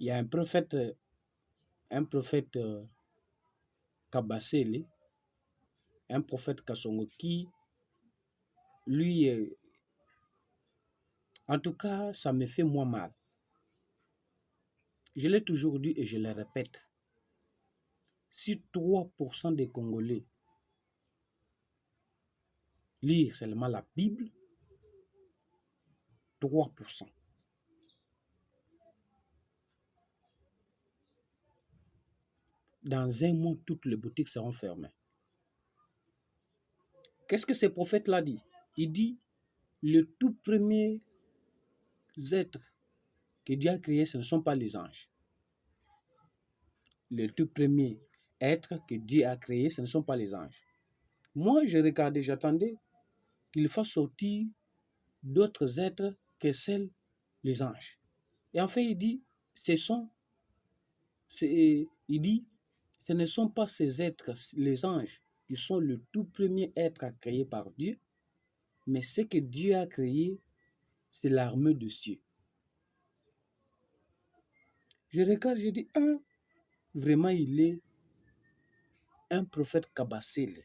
il y a un prophète Kabasele, un prophète Kasongo qui, lui, en tout cas, ça me fait moins mal. Je l'ai toujours dit et je le répète. Si 3% des Congolais lisent seulement la Bible, 3%. Dans un mois, toutes les boutiques seront fermées. Qu'est-ce que ce prophète-là dit? Il dit, le tout premier être que Dieu a créé, ce ne sont pas les anges. Le tout premier être que Dieu a créé, ce ne sont pas les anges. Moi, je regardais, j'attendais qu'il fasse sortir d'autres êtres que celles les anges. Et en fait, il dit, ce ne sont pas ces êtres, les anges, qui sont le tout premier être créé par Dieu, mais ce que Dieu a créé, c'est l'armée de cieux. Je regarde, je dis, vraiment, il est un prophète Kabasele.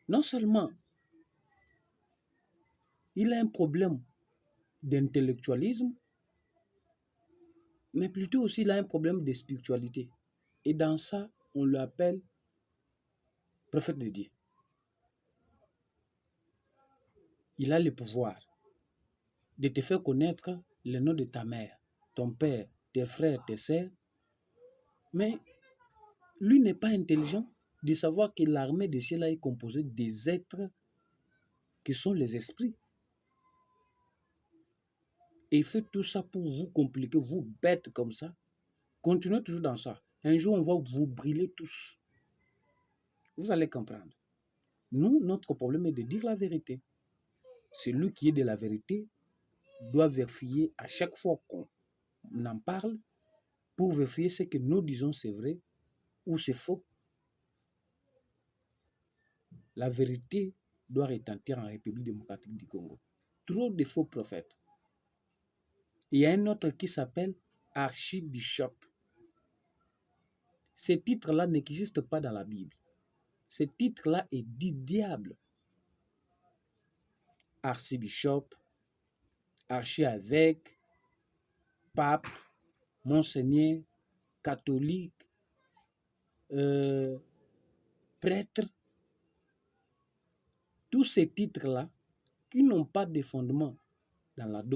Non seulement il a un problème d'intellectualisme, mais plutôt aussi il a un problème de spiritualité. Et dans ça, on l'appelle prophète de Dieu. Il a le pouvoir de te faire connaître le nom de ta mère, ton père, tes frères, tes sœurs. Mais lui n'est pas intelligent de savoir que l'armée des cieux est composée des êtres qui sont les esprits. Et il fait tout ça pour vous compliquer, vous bêtes comme ça. Continuez toujours dans ça. Un jour, on va vous brûler tous. Vous allez comprendre. Nous, notre problème est de dire la vérité. Celui qui est de la vérité doit vérifier à chaque fois qu'on en parle pour vérifier ce que nous disons c'est vrai ou c'est faux. La vérité doit retentir en République démocratique du Congo. Trop de faux prophètes. Il y a un autre qui s'appelle archibishop. Ce titre-là n'existe pas dans la Bible. Ce titre-là est du diable. Archibishop, archi-évêque, pape, monseigneur, catholique, prêtre. Tous ces titres-là qui n'ont pas de fondement dans la